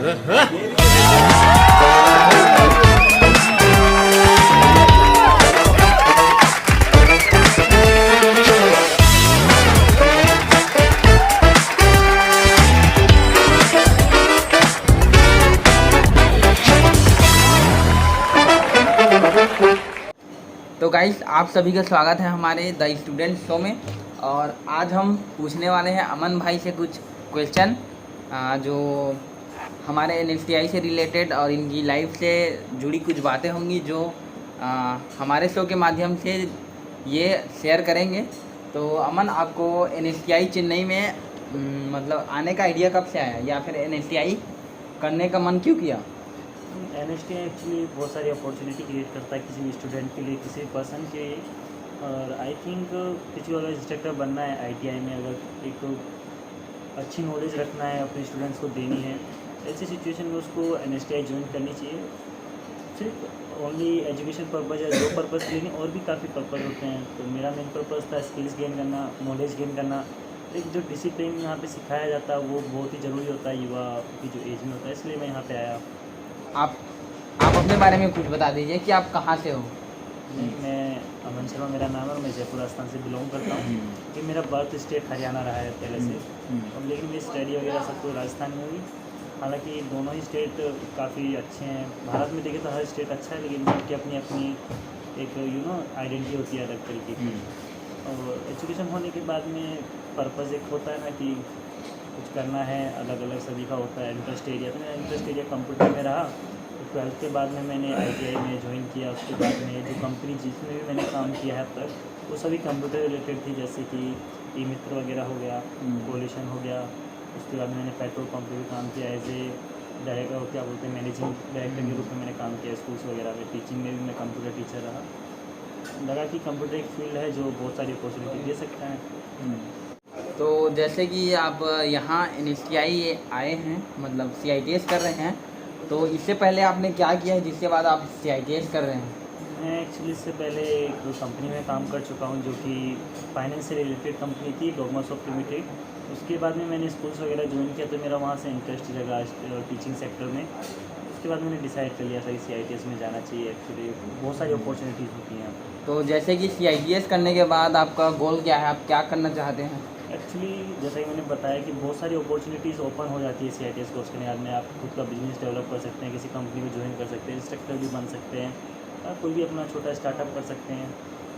तो गाइस, आप सभी का स्वागत है हमारे द स्टूडेंट शो में। और आज हम पूछने वाले हैं अमन भाई से कुछ क्वेश्चन जो हमारे NSTI से रिलेटेड और इनकी लाइफ से जुड़ी कुछ बातें होंगी जो हमारे शो के माध्यम से ये शेयर करेंगे। तो अमन, आपको NSTI चेन्नई में मतलब आने का आइडिया कब से आया, या फिर NSTI करने का मन क्यों किया? NSTI एक्चुअली बहुत सारी अपॉर्चुनिटी क्रिएट करता है किसी भी स्टूडेंट के लिए, किसी भी पर्सन के लिए। और आई थिंक किसी को अगर इंस्ट्रक्टर बनना है ITI में, अगर एक अच्छी नॉलेज रखना है, अपने स्टूडेंट्स को देनी है, ऐसी सिचुएशन में उसको NSTI ज्वाइन करनी चाहिए। सिर्फ ओनली एजुकेशन पर्पज़ या जॉब पर्पज़ के लिए नहीं, और भी काफ़ी पर्पज़ होते हैं। तो मेरा मेन पर्पज़ था स्किल्स गेन करना, नॉलेज गेन करना। एक जो डिसिप्लिन यहाँ पे सिखाया जाता है वो बहुत ही ज़रूरी होता है युवा की जो एज में होता है, इसलिए मैं यहाँ पे आया। आप अपने बारे में कुछ बता दीजिए कि आप कहाँ से हो। नहीं, मैं अमन शर्मा मेरा नाम है और मैं जयपुर राजस्थान से बिलोंग करता हूँ। कि मेरा बर्थ स्टेट हरियाणा रहा है पहले से, और लेकिन मेरी स्टडी वगैरह सब कुछ राजस्थान में हुई। हालांकि दोनों ही स्टेट काफ़ी अच्छे हैं। भारत में देखें तो हर स्टेट अच्छा है, लेकिन उनकी अपनी अपनी एक आइडेंटिटी होती है अलग तरीके की। और एजुकेशन होने के बाद में पर्पज़ एक होता है ना कि कुछ करना है, अलग अलग सभी का होता है। इंटरेस्ट एरिया, तो मेरा इंटरेस्ट एरिया कंप्यूटर में रहा। तो 12th के बाद में मैंने ITI में ज्वाइन किया। उसके बाद में जो कंपनी जिसमें भी मैंने काम किया है अब तक, वो सभी कंप्यूटर रिलेटेड थी, जैसे कि ई-मित्र वगैरह हो गया, कोलिशन हो गया। उसके बाद मैंने पेट्रोल पंप पे भी काम किया, एज ए डायरेक्टर, क्या बोलते हैं, मैनेजिंग डायरेक्टर के रूप में मैंने काम किया। स्कूल्स वगैरह में टीचिंग में भी मैं कंप्यूटर टीचर रहा। लगा कि कंप्यूटर एक फील्ड है जो बहुत सारी अपॉर्चुनिटी दे सकता है। तो जैसे कि आप यहाँ NSTI आए हैं, मतलब CITS कर रहे हैं, तो इससे पहले आपने क्या किया है जिसके बाद आप CITS कर रहे हैं? मैं एक्चुअली इससे पहले एक कंपनी में काम कर चुका हूँ, जो कि फाइनेंस से रिलेटेड कंपनी थी, डोगमा सॉफ्ट लिमिटेड। उसके बाद में मैंने स्कूल्स वगैरह ज्वाइन किया, तो मेरा वहाँ से इंटरेस्ट जगा टीचिंग सेक्टर में। उसके बाद मैंने डिसाइड कर लिया था कि CITS में जाना चाहिए। एक्चुअली बहुत सारी अपॉर्चुनिटीज़ होती हैं। तो जैसे कि CITS करने के बाद आपका गोल क्या है, आप क्या करना चाहते हैं? एक्चुअली जैसा कि मैंने बताया कि बहुत सारी अपॉर्चुनिटीज़ ओपन हो जाती है CITS कोर्स के बाद में। आप खुद का बिजनेस डेवलप कर सकते हैं, किसी कंपनी में ज्वाइन कर सकते हैं, इंस्ट्रक्टर भी बन सकते हैं, और कोई भी अपना छोटा स्टार्टअप कर सकते हैं।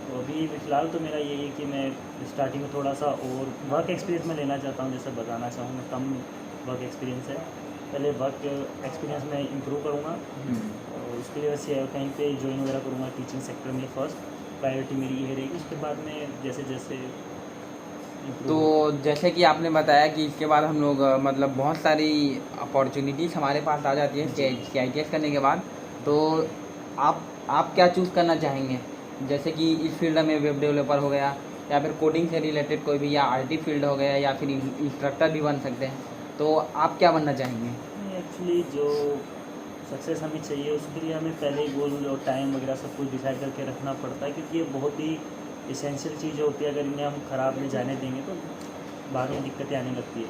तो अभी फ़िलहाल तो मेरा यही है कि मैं स्टार्टिंग में थोड़ा सा और वर्क एक्सपीरियंस में लेना चाहता हूँ। जैसे बताना चाहूँ, मैं कम वर्क एक्सपीरियंस है, पहले वर्क एक्सपीरियंस में इम्प्रूव करूँगा। और उसके लिए वैसे कहीं पे ज्वाइन वगैरह करूँगा टीचिंग सेक्टर में। फर्स्ट प्रायोरिटी मेरी ये रहेगी, उसके बाद में जैसे जैसे। तो जैसे कि आपने बताया कि इसके बाद हम लोग मतलब बहुत सारी अपॉर्चुनिटीज़ हमारे पास आ जाती है CITS करने के बाद। तो आप क्या चूज़ करना चाहेंगे? जैसे कि इस फील्ड में वेब डेवलपर हो गया, या फिर कोडिंग से रिलेटेड कोई भी, या IT फील्ड हो गया, या फिर इंस्ट्रक्टर भी बन सकते हैं। तो आप क्या बनना चाहेंगे? एक्चुअली जो सक्सेस हमें चाहिए उसके लिए हमें पहले ही गोल और टाइम वगैरह सब कुछ डिसाइड करके रखना पड़ता है, क्योंकि ये बहुत ही इसेंशियल चीज़ होती है। अगर इन्हें हम ख़राब में जाने देंगे तो बाद में दिक्कतें आने लगती है।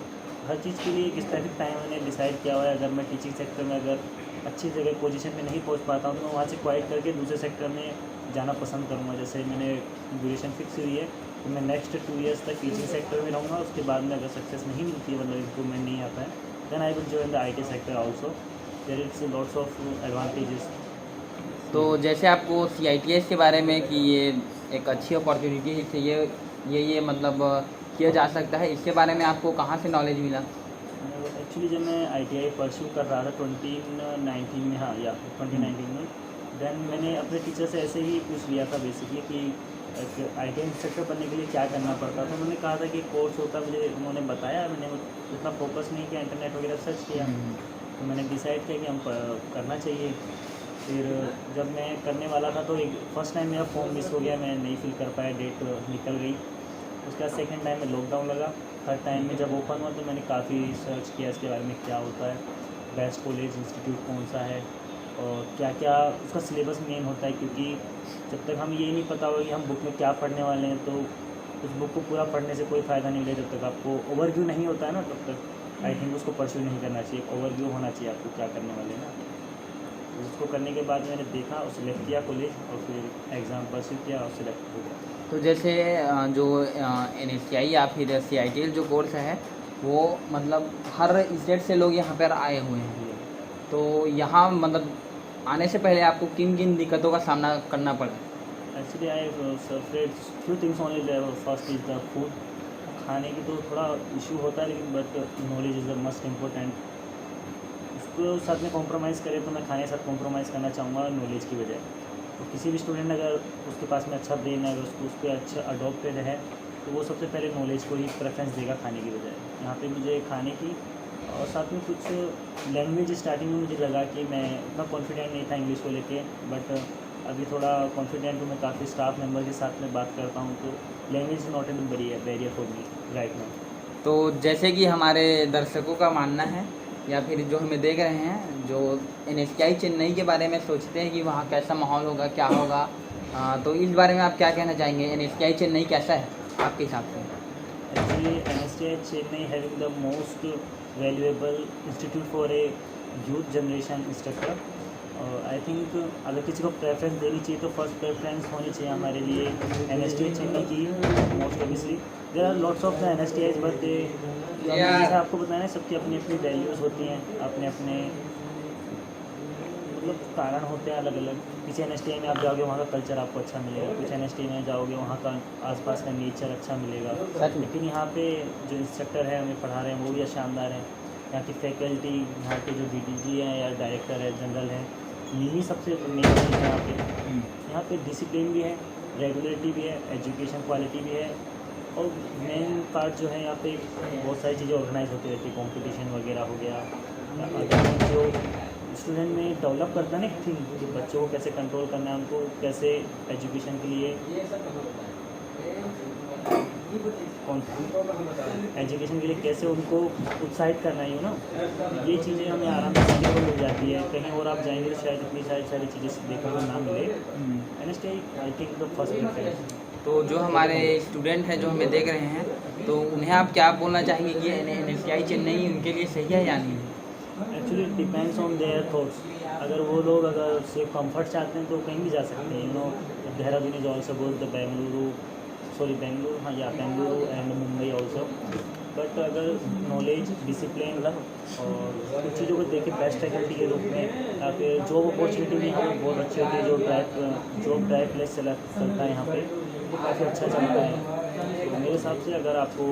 हर चीज़ के लिए एक स्पेसिफिक टाइम मैंने डिसाइड किया हुआ है। अगर मैं टीचिंग सेक्टर में अगर अच्छी जगह पोजीशन में नहीं पहुंच पाता हूँ, तो मैं वहाँ से क्वाइट करके दूसरे सेक्टर में जाना पसंद करूँगा। जैसे मैंने ड्यूरेशन फिक्स हुई है तो मैं नेक्स्ट 2 ईयर्स तक टीचिंग सेक्टर में रहूँगा। उसके बाद में अगर सक्सेस नहीं मिलती है, मतलब इम्प्रूवमेंट नहीं आता है, then I will join the IT sector also. There is lots of advantages. तो जैसे आपको CITS के बारे में कि ये एक अच्छी अपॉर्चुनिटी है, इससे ये मतलब किया जा सकता है, इसके बारे में आपको कहाँ से नॉलेज मिला? एक्चुअली जब मैं ITI परस्यू कर रहा था 2019 में, हाँ या 2019 में, देन मैंने अपने टीचर से ऐसे ही पूछ लिया था बेसिकली कि ITI इंस्ट्रक्टर बनने के लिए क्या करना पड़ता था। उन्होंने कहा था कि कोर्स होता है, मुझे उन्होंने बताया। मैंने उतना फोकस नहीं किया, इंटरनेट वगैरह सर्च किया, तो मैंने डिसाइड किया कि हम करना चाहिए। फिर जब मैं करने वाला था तो एक फर्स्ट टाइम मेरा फॉर्म मिस हो गया, मैं नहीं फिल कर पाया, डेट निकल गई। उसके बाद सेकेंड टाइम में लॉकडाउन लगा। थर्ड टाइम में जब ओपन हुआ तो मैंने काफ़ी सर्च किया इसके बारे में, क्या होता है, बेस्ट कॉलेज इंस्टीट्यूट कौन सा है, और क्या क्या उसका सिलेबस मेन होता है। क्योंकि जब तक हम ये नहीं पता होगा कि हम बुक में क्या पढ़ने वाले हैं, तो उस बुक को पूरा पढ़ने से कोई फ़ायदा नहीं मिलेगा। जब तक आपको ओवरव्यू नहीं होता है ना, तब तक आई थिंक उसको परस्यू नहीं करना चाहिए, ओवरव्यू होना चाहिए आपको क्या करने वाले ना। तो उसको करने के बाद मैंने देखा और सिलेक्ट किया कॉलेज और फिर एग्ज़ाम परस्यू किया और सिलेक्ट हो गया। तो जैसे जो NSTI या फिर CITL जो कोर्स है वो मतलब हर स्टेट से लोग यहाँ पर आए हुए हैं, तो यहाँ मतलब आने से पहले आपको किन किन दिक्कतों का सामना करना पड़ा? Actually I suffered few things only. First is the food. खाने की तो थोड़ा इशू होता है, लेकिन but knowledge is the must important. उसको साथ में कॉम्प्रोमाइज़ करें तो मैं खाने के साथ कॉम्प्रोमाइज़ करना चाहूँगा नॉलेज की बजाय। तो किसी भी स्टूडेंट अगर उसके पास में अच्छा ब्रेन है, अगर उसको उस पर अच्छा अडॉप्टेड है, तो वो सबसे पहले नॉलेज को ही प्रेफरेंस देगा खाने की बजाय। यहाँ पे मुझे खाने की और साथ में कुछ लैंग्वेज स्टार्टिंग में मुझे लगा कि मैं उतना कॉन्फिडेंट नहीं था इंग्लिश को लेके, बट अभी थोड़ा कॉन्फिडेंट हूँ। मैं काफ़ी स्टाफ मेंबर के साथ में बात करता हूँ, तो language not an barrier for me right now. तो जैसे कि हमारे दर्शकों का मानना है या फिर जो हमें देख रहे हैं, जो NSTI चेन्नई के बारे में सोचते हैं कि वहाँ कैसा माहौल होगा, क्या होगा, तो इस बारे में आप क्या कहना चाहेंगे? NSTI चेन्नई कैसा है आपके हिसाब से? Actually NSTI Chennai having the most valuable institute for a youth generation instructor. I think अगर किसी को प्रेफरेंस देनी चाहिए तो फर्स्ट प्रेफरेंस होनी चाहिए हमारे लिए NSTI चेन्नई की। Most obviously there are lots of the NSTIs, but जैसा आपको बताया ना, सबकी अपनी अपनी वैल्यूज़ होती हैं, अपने अपने मतलब कारण होते हैं अलग अलग। किसी NSTI में आप जाओगे वहाँ का कल्चर आपको अच्छा मिलेगा, कुछ NSTI में जाओगे वहाँ का आसपास का नेचर अच्छा मिलेगा। लेकिन यहाँ पे जो इंस्ट्रक्टर है हमें पढ़ा रहे हैं वो भी शानदार है। यहाँ की फैकल्टी, यहाँ के जो DDG हैं या डायरेक्टर है, जनरल है, यही सबसे मेन चीज़ है यहाँ पे। यहाँ पे डिसिप्लिन भी है, रेगुलरिटी भी है, एजुकेशन क्वालिटी भी है, और मेन पार्ट जो है यहाँ पे बहुत सारी चीज़ें ऑर्गेनाइज होती रहती है। कॉम्पिटिशन वगैरह हो गया, अगर जो स्टूडेंट में डेवलप करता है ना थिंग कि बच्चों को कैसे कंट्रोल करना है, उनको कैसे एजुकेशन के लिए एजुकेशन के लिए कैसे उनको उत्साहित करना है, ना ये चीज़ें हमें आराम से सीखने को मिल जाती है। कहीं और आप जाएंगे तो शायद इतनी सारी चीज़ें देखने को ना मिले। NSTI I think the first preference. तो जो हमारे स्टूडेंट हैं जो हमें देख रहे हैं, तो उन्हें आप क्या बोलना चाहेंगे कि NSTI चेन्नई उनके लिए सही है या नहीं? Actually depends on their thoughts. अगर वो लोग अगर सेफ कंफर्ट चाहते हैं तो कहीं भी जा सकते हैं। Dehradun is also good, the Bengaluru हाँ या Bengaluru and Mumbai also. But अगर नॉलेज, डिसिप्लिन और कुछ चीज़ों को देखें बेस्ट फैकल्टी के रूप में, या फिर जॉब अपॉर्चुनिटी भी यहाँ पर बहुत अच्छी होती है। जॉब ड्राइव प्लेस चलता है यहाँ पे, वो काफ़ी अच्छा चलता है। तो मेरे हिसाब से अगर आपको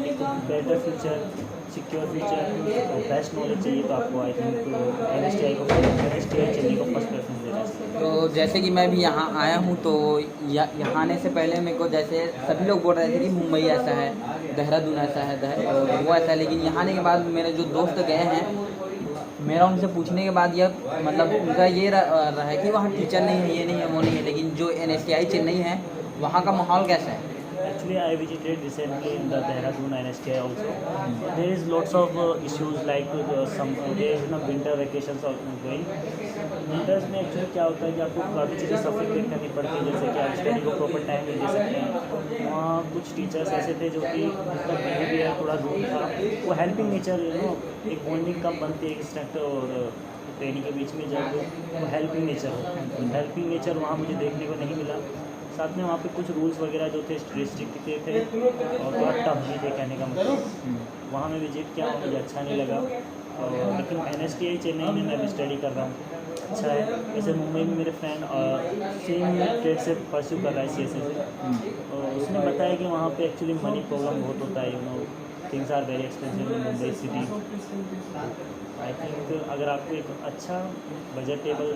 एक बेटर फ्यूचर, सिक्योर फ्यूचर और बेस्ट नॉलेज चाहिए तो आपको आई थिंक NSTI चेन्नई को फर्स्ट प्रेफरेंस देना चाहिए। तो जैसे कि मैं भी यहाँ आया हूँ, तो यहाँ आने से पहले मेरे को जैसे सभी लोग बोल रहे थे कि मुंबई ऐसा है, देहरादून ऐसा है, वो ऐसा है, लेकिन यहाँ आने के बाद मेरे जो दोस्त गए हैं, मेरा उनसे पूछने के बाद यह मतलब उनका ये रहा है कि वहाँ टीचर नहीं है, ये नहीं है, वो नहीं है, लेकिन जो NSTI चेन्नई है वहाँ का माहौल कैसा है? Actually, I visited recently in the Dehradun NSTI also. There is lots of issues like some there is winter vacations are going. Winters में एक्चुअली क्या होता है कि आपको काफ़ी चीज़ें सफोकेट करनी पड़ती है, जैसे कि आप स्टडी को प्रॉपर टाइम नहीं दे सकते हैं। वहाँ कुछ टीचर्स ऐसे थे जो कि उनका बिहेवियर थोड़ा रूड था। वो हेल्पिंग नेचर एक बॉन्डिंग कम बनती है एक इंस्ट्रक्टर और ट्रेनिंग के बीच में, जब वो हेल्पिंग नेचर हो। हेल्पिंग नेचर वहाँ मुझे देखने को नहीं मिला। साथ में वहाँ पे कुछ रूल्स वगैरह जो थे रिस्ट्रिक्ट थे और थोड़ा टफ भी थे, कहने का मतलब। वहाँ मैं विजिट किया, मुझे अच्छा नहीं लगा। और लेकिन NSTI चेन्नई में मैं भी स्टडी कर रहा हूँ, अच्छा है। जैसे मुंबई में मेरे फ्रेंड सेम ट्रेड से परस्यू कर रहा है CSA से, और उसने बताया कि वहाँ पे एक्चुअली मनी प्रॉब्लम बहुत होता है। Things are very expensive in Mumbai city. I think अगर आपको एक अच्छा बजटेबल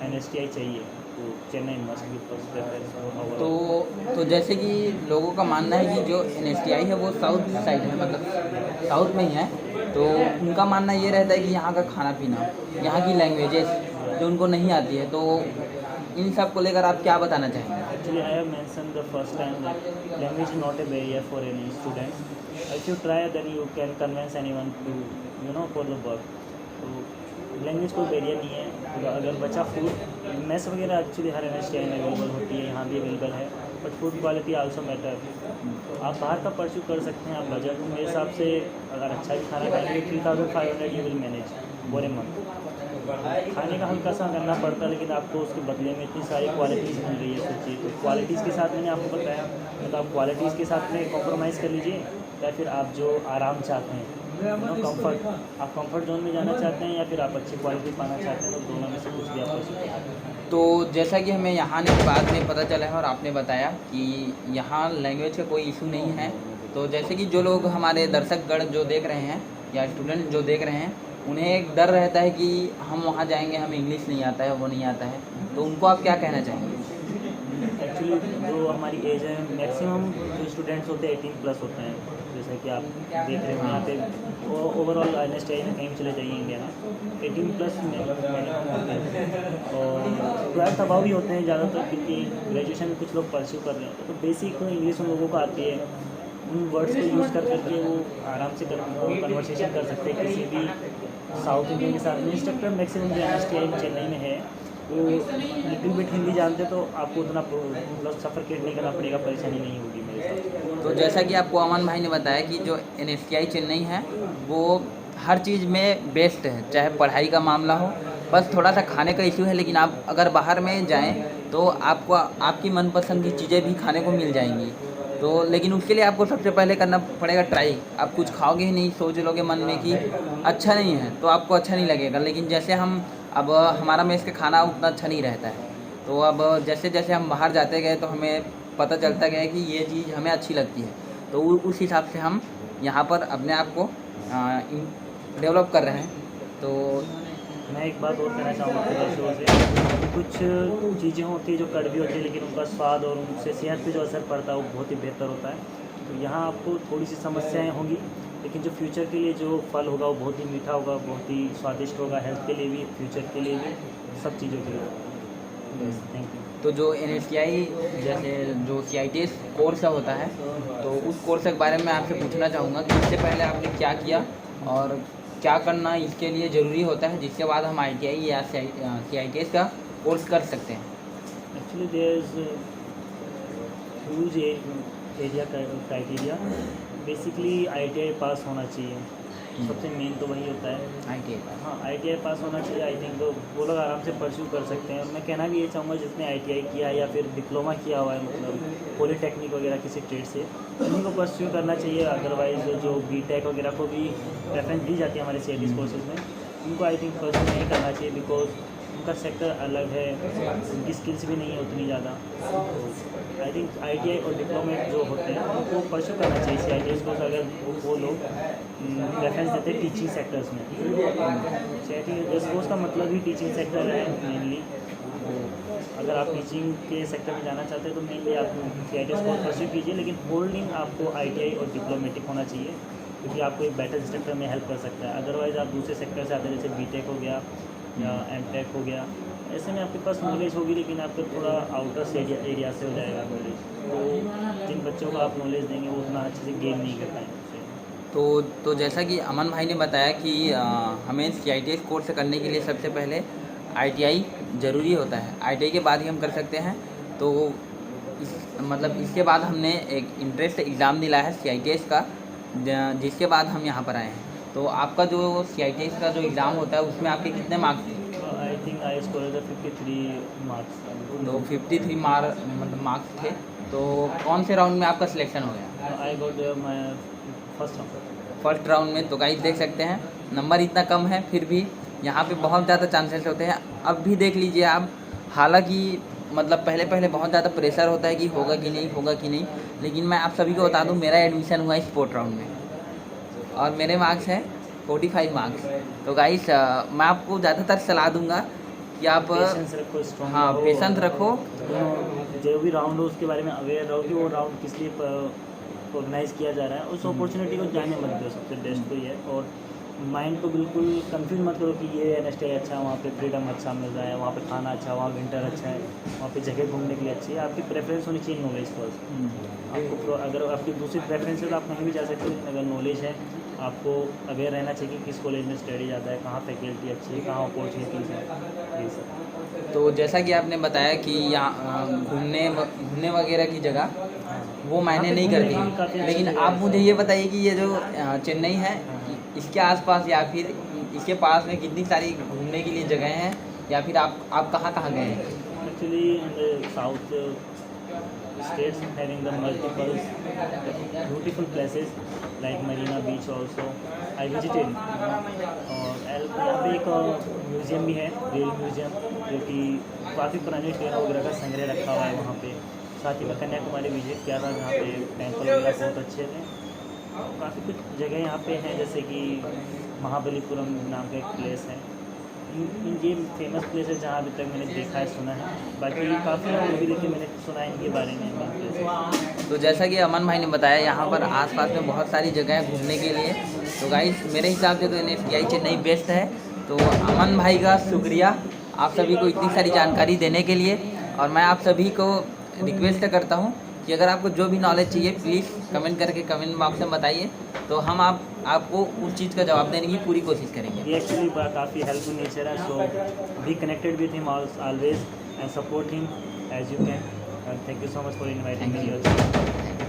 NSTI चाहिए तो Chennai must be first preference. तो जैसे कि लोगों का मानना है कि जो NSTI है वो साउथ साइड है, मतलब साउथ में ही है, तो उनका मानना ये रहता है कि यहाँ का खाना पीना, यहाँ की लैंग्वेजेस जो उनको नहीं आती है, तो इन सब को लेकर आप क्या बताना चाहेंगे? Actually I have mention the first time that language is not a barrier for any student. If you try then you can convince anyone to for the work. तो लैंग्वेज कोई बैरियर नहीं है। अगर बच्चा फूड मेस वगैरह actually हर NSTI में available होती है, यहाँ भी अवेलेबल है। But food quality also matter. आप बाहर का परस्यू कर सकते हैं, आप बजट मेरे हिसाब से अगर अच्छा भी खाना खाएंगे 3500 you will manage for a month. खाने का हल्का सा करना पड़ता है, लेकिन आपको उसके बदले में इतनी सारी क्वालिटीज़ मिल रही है सोचिए। तो क्वालिटीज़ के साथ मैंने आपको बताया, तो आप क्वालिटीज़ के साथ में कॉम्प्रोमाइज़ कर लीजिए, या फिर आप जो आराम चाहते हैं कंफर्ट, आप कंफर्ट जोन में जाना चाहते हैं या फिर आप अच्छी क्वालिटी पाना चाहते हैं, तो दोनों में से कुछ भी आप कर सकते हैं। तो जैसा कि हमें यहाँ आने के बाद में पता चला है और आपने बताया कि यहाँ लैंग्वेज का कोई इशू नहीं है, तो जैसे कि जो लोग हमारे दर्शकगण जो देख रहे हैं या स्टूडेंट जो देख रहे हैं, उन्हें एक डर रहता है कि हम वहाँ जाएंगे, हमें इंग्लिश नहीं आता है, वो नहीं आता है, तो उनको आप क्या कहना चाहेंगे? एक्चुअली जो हमारी एज है, मैक्सिमम जो स्टूडेंट्स होते हैं 18+ होते हैं, जैसे कि आप देख रहे हो यहाँ पे ओवरऑल NSTI में कहीं भी चले जाइए इंडिया में 18+ मिनिमम होते हैं, और 12th अबाव भी होते हैं ज़्यादातर, क्योंकि ग्रेजुएशन में कुछ लोग परस्यू कर रहे हैं। तो बेसिक इंग्लिश उन लोगों को आती है, उन वर्ड्स को यूज़ कर करके वो आराम से कन्वर्सेशन कर सकते हैं किसी भी साउथ इंडियन के साथ में। इंस्ट्रक्टर मैक्सिमम जो NSTI चेन्नई में है वो लिटिल बिट हिंदी जानते, तो आपको उतना मतलब सफरकेट नहीं करना पड़ेगा, परेशानी नहीं होगी मेरे हिसाब से। तो जैसा कि आपको अमन भाई ने बताया कि जो NSTI चेन्नई है वो हर चीज़ में बेस्ट है, चाहे पढ़ाई का मामला हो, बस थोड़ा सा खाने का इशू है, लेकिन आप अगर बाहर में जाएं तो आपको आपकी मनपसंद की चीज़ें भी खाने को मिल जाएंगी। तो लेकिन उसके लिए आपको सबसे पहले करना पड़ेगा ट्राई। आप कुछ खाओगे ही नहीं, सोच लोगे मन में कि अच्छा नहीं है, तो आपको अच्छा नहीं लगेगा। लेकिन जैसे हम अब हमारा मेस का खाना उतना अच्छा नहीं रहता है, तो अब जैसे जैसे हम बाहर जाते गए तो हमें पता चलता गया कि ये चीज़ हमें अच्छी लगती है, तो उस हिसाब से हम यहाँ पर अपने आप को डेवलप कर रहे हैं। तो मैं एक बात और कहना चाहूँगा अपने दर्शकों से, कुछ चीज़ें होती हैं जो कड़वी होती है, लेकिन उनका स्वाद और उनसे सेहत पे जो असर पड़ता है वो बहुत ही बेहतर होता है। तो यहाँ आपको थोड़ी सी समस्याएं होंगी, लेकिन जो फ्यूचर के लिए जो फल होगा वो बहुत ही मीठा होगा, बहुत ही स्वादिष्ट होगा, हेल्थ के लिए भी, फ्यूचर के लिए भी, सब चीज़ों के लिए। बस, थैंक यू। तो जो NSTI जैसे जो CITS कोर्स होता है, तो उस कोर्स के बारे में आपसे पूछना चाहूँगा कि इससे पहले आपने क्या किया और क्या करना इसके लिए ज़रूरी होता है, जिसके बाद हम ITI या CITS का कोर्स कर सकते हैं। Actually there is huge area criteria. Basically ITI pass होना चाहिए, सबसे मेन तो वही होता है। ITI हाँ, ITI पास होना चाहिए। आई थिंक वो लोग आराम से परस्यू कर सकते हैं। मैं कहना भी ये चाहूँगा जिसने ITI किया है या फिर डिप्लोमा किया हुआ है, मतलब पॉलीटेक्निक वगैरह किसी ट्रेड से, उन्हीं को परस्यू करना चाहिए। अदरवाइज जो BTech वगैरह को भी प्रेफरेंस दी जाती है हमारे CITS कोर्सेज में, उनको आई थिंक परस्यू नहीं करना चाहिए, बिकॉज उनका सेक्टर अलग है, उनकी स्किल्स भी नहीं है उतनी ज़्यादा। तो आई थिंक ITI और डिप्लोमेट जो होते हैं उनको परस्यू करना चाहिए CITS को, अगर वो लोग प्रेफरेंस देते हैं टीचिंग सेक्टर्स में। CITS कोर्स का मतलब ही टीचिंग सेक्टर है मेनली। अगर आप टीचिंग के सेक्टर में जाना चाहते हैं तो मेनली आप CITS कोर्स परस्यू कीजिए, लेकिन होल्डिंग आपको ITI और डिप्लोमेटिक होना चाहिए, क्योंकि आपको एक बेटर सेक्टर में हेल्प कर सकता है। अदरवाइज़ आप दूसरे सेक्टर से आते हैं, जैसे BTech हो गया या MTech हो गया, ऐसे में आपके पास नॉलेज होगी, लेकिन आपको थोड़ा आउटर एरिया से हो जाएगा नॉलेज। तो जिन बच्चों को आप नॉलेज देंगे वो उतना अच्छे से गेन नहीं कर पाएंगे। तो जैसा कि अमन भाई ने बताया कि हमें CITS कोर्स करने के लिए सबसे पहले ITI ज़रूरी होता है, ITI के बाद ही हम कर सकते हैं। तो मतलब इसके बाद हमने एक इंट्रेंस एग्ज़ाम दिला है CITS का, जिसके बाद हम यहाँ पर आए हैं। तो आपका जो CITS का जो एग्ज़ाम होता है उसमें आपके कितने मार्क्स थे? I think I score 53 marks. तो 53 मार्क्स थे। तो कौन से राउंड में आपका सिलेक्शन हो गया? I got my first round में। तो गाइस देख सकते हैं नंबर इतना कम है, फिर भी यहाँ पे बहुत ज़्यादा चांसेस होते हैं। अब भी देख लीजिए आप, हालांकि मतलब पहले पहले बहुत ज़्यादा प्रेशर होता है कि होगा कि नहीं, होगा कि नहीं, लेकिन मैं आप सभी को बता दूं मेरा एडमिशन हुआ है स्पोर्ट राउंड में और मेरे मार्क्स हैं 45 मार्क्स। तो गाइस मैं आपको ज़्यादातर सलाह दूंगा कि आप पेशेंस रखो, स्ट्रॉन्ग हाँ पेशेंस रखो। जो भी राउंड हो उसके बारे में अवेयर रहो कि वो राउंड किस लिए ऑर्गेनाइज़ किया जा रहा है। उस अपॉर्चुनिटी को जाने मत दो, सबसे बेस्ट तो ये है। और माइंड को बिल्कुल कंफ्यूज मत करो कि ये NSTI अच्छा है, वहाँ पे फ्रीडम अच्छा मिल रहा है, वहाँ पे खाना अच्छा, वहाँ विंटर अच्छा है, वहाँ पे जगह घूमने के लिए अच्छी है। आपकी प्रेफरेंस होनी चाहिए नॉलेज फर्स्ट। आपको अगर आपकी दूसरी प्रेफरेंस है तो आप कहीं भी जा सकते हो, लेकिन अगर नॉलेज है आपको अवेयर रहना चाहिए कि किस कॉलेज में स्टडी ज़्यादा है, कहाँ फैकल्टी अच्छी है, कहाँ अपॉर्चुनिटीज़ हैं, ये सब। तो जैसा कि आपने बताया कि यहाँ घूमने वगैरह की जगह वो मायने नहीं घूमने की काफ़ी करती, अच्छी लेकिन जगह आप है मुझे सर। ये बताइए कि ये जो चेन्नई है, हाँ। इसके आसपास या फिर इसके पास में कितनी सारी घूमने के लिए जगह हैं, या फिर आप कहाँ कहाँ गए हैं? Actually, in the south states having the multiple beautiful places like Marina Beach also I visited। और यहाँ पे एक म्यूज़ियम भी है, रेल म्यूज़ियम, जो कि काफ़ी पुराने ट्रेन वगैरह का संग्रह रखा हुआ है वहाँ पे। साथ ही मैं कन्याकुमारी विजिट किया था, जहाँ पे टेम्पल वगैरह बहुत अच्छे थे। और काफ़ी कुछ जगह यहाँ पे हैं, जैसे कि महाबलीपुरम नाम का एक प्लेस है। ये फेमस प्लेस है जहाँ अभी तक मैंने देखा है, सुना है। बाकी काफ़ी मूवी देखी, मैंने सुना है इनके बारे में मेन प्लेस। तो जैसा कि अमन भाई ने बताया, यहाँ पर आसपास में बहुत सारी जगह है घूमने के लिए। तो गाइस मेरे हिसाब से तो NSTI चेन्नई बेस्ट है। तो अमन भाई का शुक्रिया आप सभी को इतनी सारी जानकारी देने के लिए। और मैं आप सभी को रिक्वेस्ट करता हूँ कि अगर आपको जो भी नॉलेज चाहिए प्लीज़ कमेंट करके कमेंट बॉक्स में बताइए, तो हम आपको उस चीज़ का जवाब देने की पूरी कोशिश करेंगे। ये एक्चुअली काफ़ी हेल्पफुल नेचर है, so be connected with him always and support him as you can. Thank you so much for inviting me.